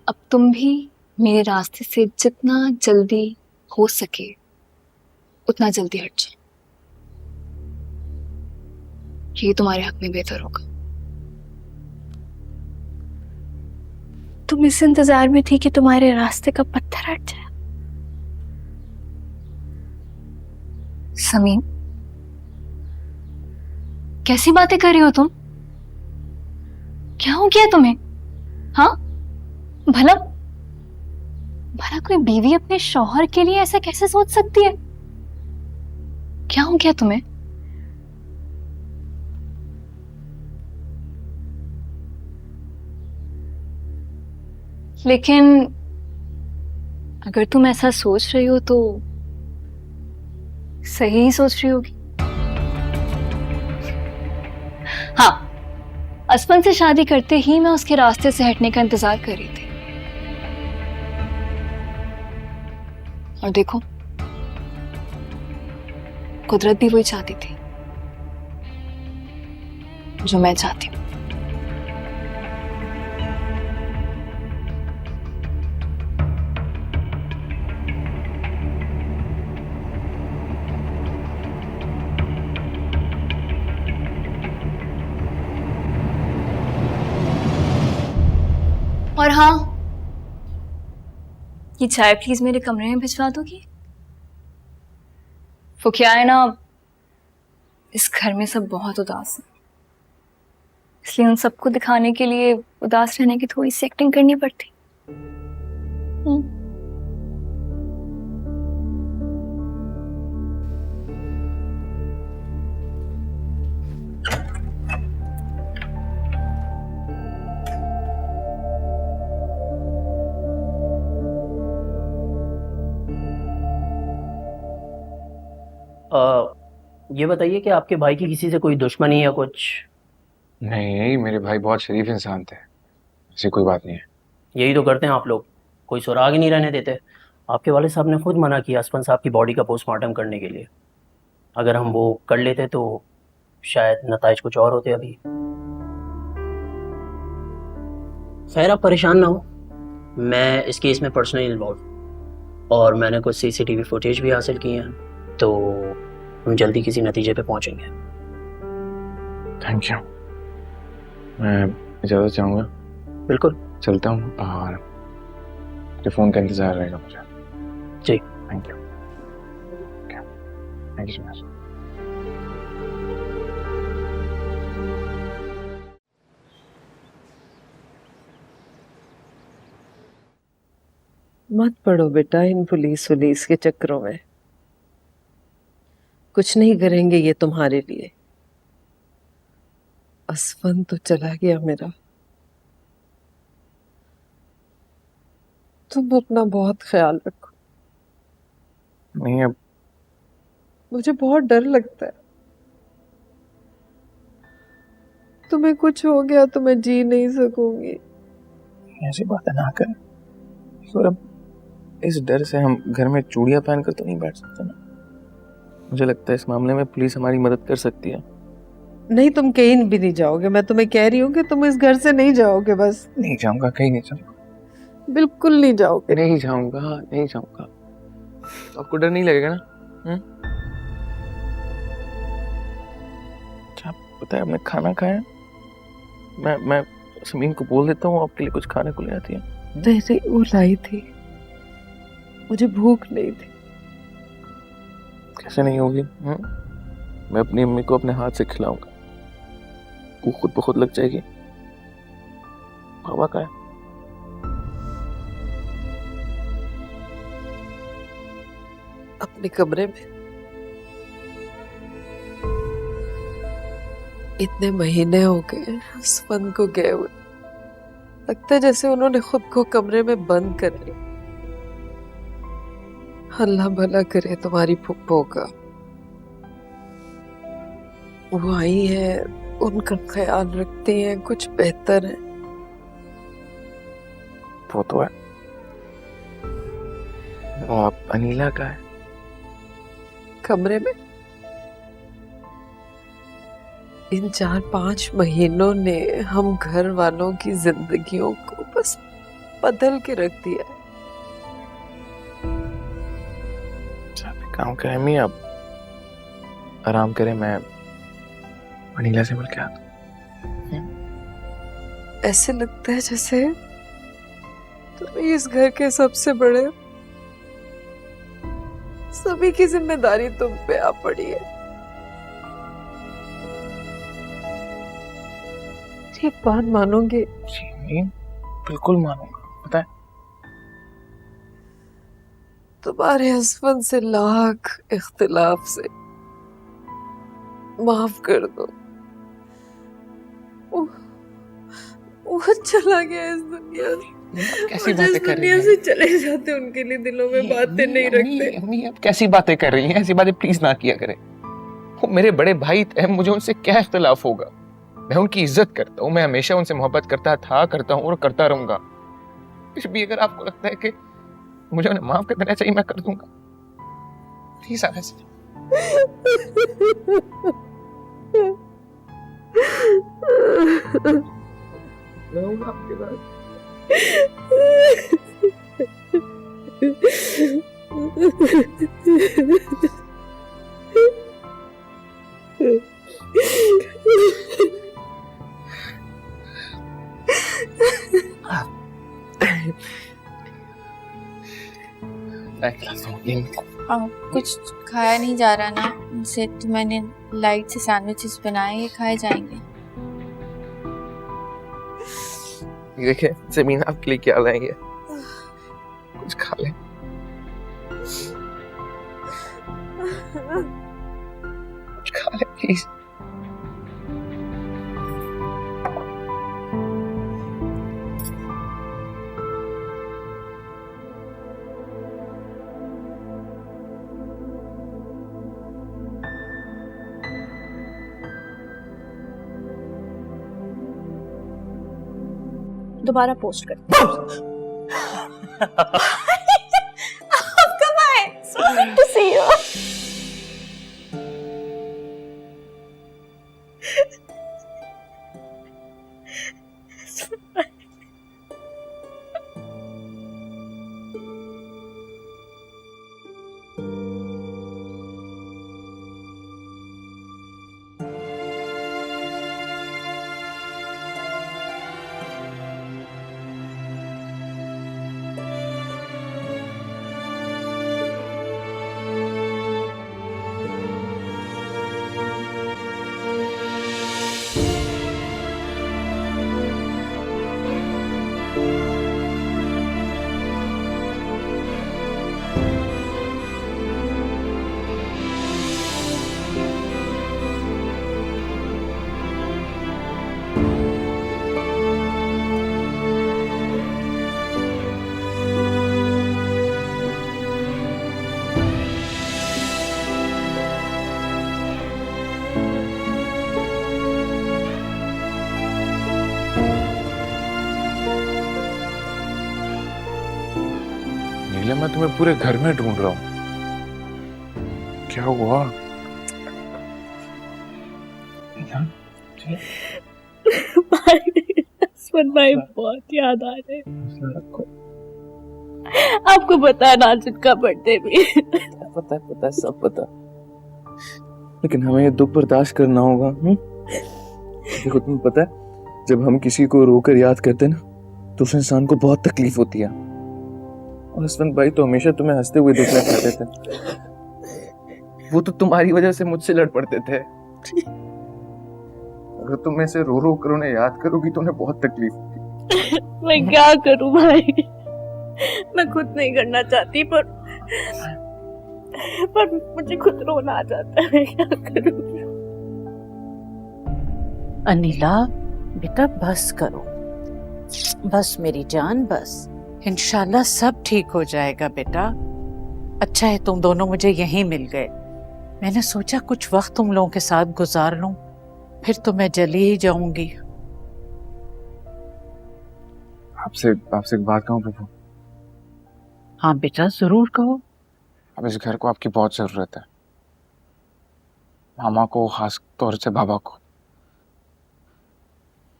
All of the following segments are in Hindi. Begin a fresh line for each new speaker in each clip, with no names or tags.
अब तुम भी मेरे रास्ते से जितना जल्दी हो सके उतना जल्दी हट जाओ। ये तुम्हारे हक में बेहतर होगा। तुम इस इंतजार में थी कि तुम्हारे रास्ते का पत्थर हट जाए। समीम, कैसी बातें कर रही हो तुम? क्या हो गया तुम्हें? हाँ, भला भला कोई बीवी अपने शौहर के लिए ऐसा कैसे सोच सकती है? क्या हो गया तुम्हें? लेकिन अगर तुम ऐसा सोच रही हो तो सही ही सोच रही होगी। हाँ, असफन से शादी करते ही मैं उसके रास्ते से हटने का इंतजार कर रही थी। और देखो, कुदरत भी वही चाहती थी जो मैं चाहती हूँ। और हाँ, ये चाय प्लीज मेरे कमरे में भिजवा दोगी? वो क्या है ना, इस घर में सब बहुत उदास हैं, इसलिए उन सबको दिखाने के लिए उदास रहने की थोड़ी सी एक्टिंग करनी पड़ती। हम्म।
ये बताइए कि आपके भाई की किसी से कोई दुश्मनी या कुछ?
नहीं, मेरे भाई बहुत शरीफ इंसान थे, ऐसी कोई बात नहीं है।
यही तो करते हैं आप लोग, कोई सुराग ही नहीं रहने देते। आपके वाले साहब ने खुद मना किया असफन साहब की बॉडी का पोस्टमार्टम करने के लिए। अगर हम वो कर लेते तो शायद नताइज कुछ और होते अभी। खैर, आप परेशान ना हो, मैं इस केस में पर्सनली इन्वॉल्व और मैंने कुछ सीसीटीवी फुटेज भी हासिल की हैं, तो हम जल्दी किसी नतीजे पे पहुंचेंगे।
Thank you. मैं इजाज़त चाहूँगा।
बिल्कुल।
चलता हूँ और तेरे फ़ोन का इंतज़ार रहेगा मुझे।
जी।
Thank you. Thank you so much.
मत पड़ो बेटा इन पुलिस वुलिस के चक्करों में। कुछ नहीं करेंगे ये तुम्हारे लिए। असफन तो चला गया मेरा। तुम अपना बहुत ख्याल रखो।
नहीं, अब
मुझे बहुत डर लगता है, तुम्हें कुछ हो गया तो मैं जी नहीं सकूंगी।
ऐसी बातें ना कर। और अब इस डर से हम घर में चूड़ियाँ पहनकर तो नहीं बैठ सकते ना। मुझे लगता है इस मामले में पुलिस हमारी मदद कर सकती है।
नहीं, तुम कहीं भी नहीं जाओगे। मैं तुम्हें कह रही हूँ कि तुम इस घर से नहीं जाओगे। बस
नहीं जाऊँगा, कहीं नहीं जाऊँगा।
बिल्कुल नहीं जाओगे।
नहीं जाऊँगा, नहीं जाऊँगा। आपको डर नहीं लगेगा ना? क्या पता है, आपने खाना खाया? मैं समीम को बोल देता हूँ आपके लिए कुछ खाने को ले आती है।
नहीं, वो लाई थी, मुझे भूख नहीं थी।
कैसे नहीं होगी? मैं अपनी अम्मी को अपने हाथ से खिलाऊंगा, वो खुद ब खुद लग जाएगी। बाबा का है।
अपने कमरे में इतने महीने हो गए असफन को गए हुए। लगता है जैसे उन्होंने खुद को कमरे में बंद कर लिया। अल्लाह भला करे तुम्हारी फुप्पो का। वो आई है, उनका ख्याल रखती हैं, कुछ बेहतर है।
वो तो है। आप अनीला का है?
कमरे में इन 4-5 महीनों ने हम घर वालों की जिंदगियों को बस बदल के रख दिया है।
काम करें अम्मी, आप आराम करें, मैं अनीला से मिल के आता हूँ।
ऐसे लगता है जैसे तुम इस घर के सबसे बड़े, सभी की जिम्मेदारी तुम पे आ पड़ी है। एक बात मानोगे?
जी अम्मी, बिल्कुल मानूंगा, पता है।
तुम्हारे हस्बैंड से लाख इख्तिलाफ से माफ कर दो। वो वो चला गया इस दुनिया से।
कैसी
और
बातें
जिस
कर रही
दुनिया
हैं?
से चले जाते उनके लिए दिलों में बातें नहीं रखते।
अम्मी आप कैसी बातें कर रही हैं? ऐसी बातें प्लीज ना किया करें। वो मेरे बड़े भाई थे, मुझे उनसे क्या इख्तिलाफ होगा? मैं उनकी इज्जत करता हूँ, मैं हमेशा उनसे मोहब्बत करता था, करता हूँ और करता रहूंगा। फिर भी अगर आपको लगता है कि मुझे उन्हें माफ कर देना चाहिए, मैं कर दूंगा। प्लीज आप ऐसे रहूंगा आपके साथ। मैं खिलाता हूँ इनको।
कुछ खाया नहीं जा रहा ना इनसे, तो मैंने लाइट से सैंडविचेस बनाए, ये खाए जाएंगे।
ये देखिए जमीन आपके लिए क्या लाएंगे, कुछ खा लें। कुछ खा लें प्लीज।
दोबारा पोस्ट कर आप कब आए? So good to see you.
नीलम, मैं तुम्हें पूरे घर में ढूंढ रहा हूँ, क्या हुआ?
हस्बैंड भाई बहुत याद आ रहे हैं। आपको पता है नाजिद का बर्थडे भी।
पता है सब पता, लेकिन हमें ये दुख बर्दाश्त करना होगा। देखो तुम्हें पता है, जब हम किसी को रोकर याद करते हैं ना, तो उस इंसान को बहुत तकलीफ होती है। और हसबैंड भाई तो हमेशा तुम्हें हंसते हुए देखना चाहते थे। वो तो तुम्हारी वजह से मुझसे लड़ पड़ते थे। अगर तुम ऐसे रो रो कर उन्हें याद करोगी तो उन्हें बहुत तकलीफ होगी।
मैं क्या करूं भाई, मैं खुद नहीं करना चाहती, पर मुझे खुद रोना आ जाता है। मैं क्या करूं?
अनिला बेटा बस करो, बस मेरी जान, बस इंशाल्लाह सब ठीक हो जाएगा बेटा। अच्छा है तुम दोनों मुझे यहीं मिल गए। मैंने सोचा कुछ वक्त तुम लोगों के साथ गुजार लूं, फिर तो मैं जल्दी ही जाऊंगी।
आपसे एक बात कहूं प्रभु?
हाँ बेटा जरूर कहो।
अब इस घर को आपकी बहुत जरूरत है, मामा को, खास तौर से बाबा को।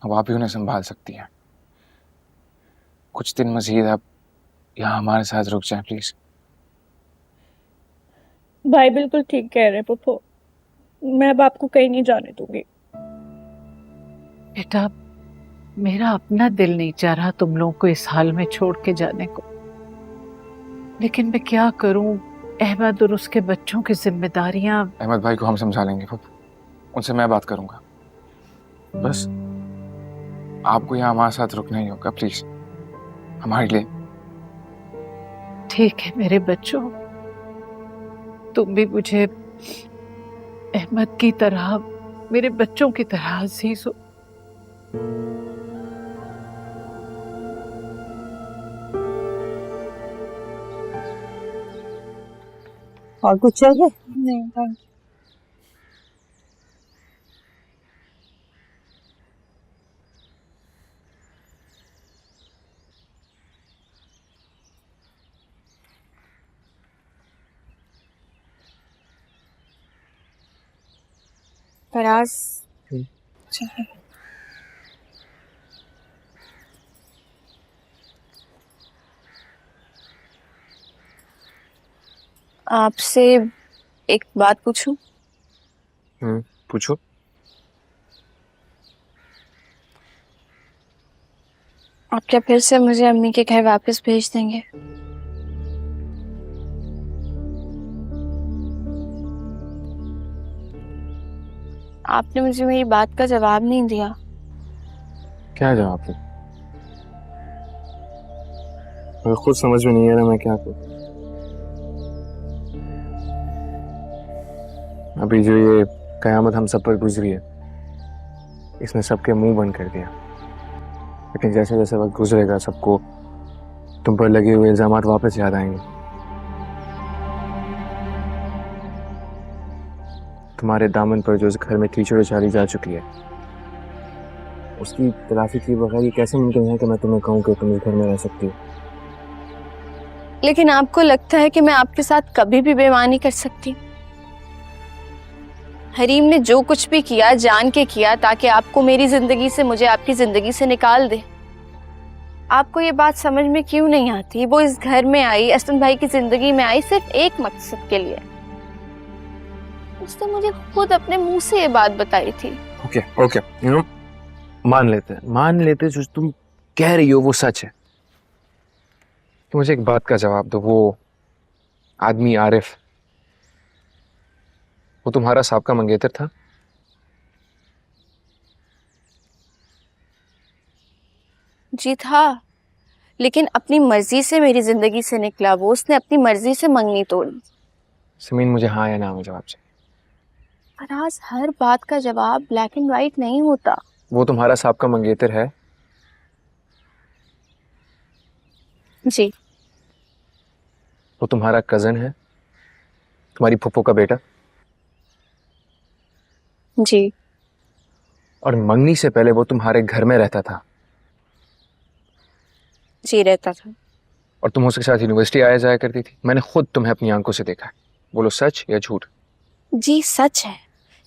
अब आप ही उन्हें संभाल सकती हैं। कुछ दिन मजीद आप यहाँ हमारे साथ रुक जाए प्लीज।
भाई बिल्कुल ठीक कह रहे पप्पू, मैं अब आपको कहीं नहीं जाने दूंगी।
बेटा मेरा अपना दिल नहीं चाह रहा तुम लोगों को इस हाल में छोड़ के जाने को, लेकिन मैं क्या करूं, अहमद और उसके बच्चों की जिम्मेदारियां।
अहमद भाई को हम समझा लेंगे पप्पू, उनसे मैं बात करूंगा। बस आपको यहाँ हमारे साथ रुकना ही होगा प्लीज, हमारे लिए।
ठीक है मेरे बच्चों, तुम भी मुझे अहमद की तरह, मेरे बच्चों की तरह अजीज हो।
और कुछ चाहिए?
नहीं थैंक यू। फराज चलो। आपसे एक बात पूछूं?
पूछो।
आप क्या फिर से मुझे अम्मी के घर वापस भेज देंगे? आपने मुझे मेरी बात का जवाब नहीं दिया।
क्या जवाब दूं? मुझे खुद समझ में नहीं आ रहा मैं क्या करूं। अभी जो ये कयामत हम सब पर गुजरी है, इसने सबके मुंह बंद कर दिया। लेकिन जैसे जैसे वक्त गुजरेगा सबको तुम पर लगे हुए इल्जामात वापस याद आएंगे। तुम्हारे दामन पर जो इस घर में कीचड़ उछाली जा चुकी है, उसकी तलाफी किए बगैर ये कैसे मुमकिन है कि मैं तुम्हें कहूँ कि तुम इस घर में रह सकती हो।
लेकिन आपको लगता है कि मैं आपके साथ कभी भी बेईमानी कर सकती? हरीम ने जो कुछ भी किया जान के किया ताकि आपको मेरी जिंदगी से, मुझे आपकी जिंदगी से निकाल दे। आपको ये बात समझ में क्यों नहीं आती? वो इस घर में आई, असलम भाई की जिंदगी में आई सिर्फ एक मकसद के लिए। उसने मुझे खुद अपने मुंह से ये बात बताई थी।
ओके ओके, यू नो, मान लेते जो तुम कह रही हो वो सच है। तो मुझे एक बात का जवाब दो, वो आदमी आरिफ, वो तुम्हारा साबका मंगेतर था?
जी था, लेकिन अपनी मर्जी से मेरी जिंदगी से निकला वो। उसने अपनी मर्जी से मंगनी तोड़ी।
समीन, मुझे हाँ या ना में जवाब चाहिए।
फराज, हर बात का जवाब ब्लैक एंड व्हाइट नहीं होता।
वो तुम्हारा साबका मंगेतर है?
जी।
वो तुम्हारा कजन है, तुम्हारी फुफ्फो का बेटा?
जी।
और मंगनी से पहले वो तुम्हारे घर में रहता था?
जी रहता था।
और तुम उसके साथ यूनिवर्सिटी आया जाया करती थी? मैंने खुद तुम्हें अपनी आंखों से देखा है। बोलो सच या झूठ?
जी सच है,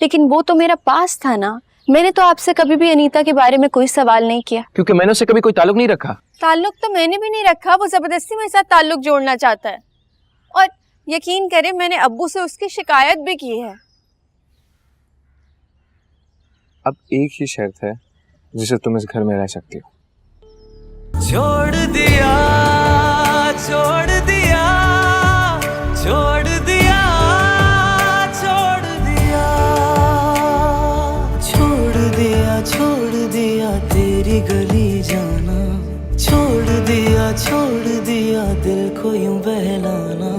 लेकिन वो तो मेरा पास था ना। मैंने तो आपसे कभी भी अनीता के बारे में कोई सवाल नहीं किया।
क्योंकि मैंने उससे कभी कोई ताल्लुक नहीं रखा।
ताल्लुक तो मैंने भी नहीं रखा, वो जबरदस्ती मेरे साथ ताल्लुक जोड़ना चाहता है। और यकीन करें, मैंने अब्बू से उसकी शिकायत भी की है।
अब एक ही शर्त है जिसे तुम इस घर में रह सकती हो।
छोड़ दिया, छोड़ दिया, छोड़ दिया, छोड़ दिया, छोड़ दिया, छोड़ दिया तेरी गली जाना, छोड़ दिया दिल को यूं बहलाना।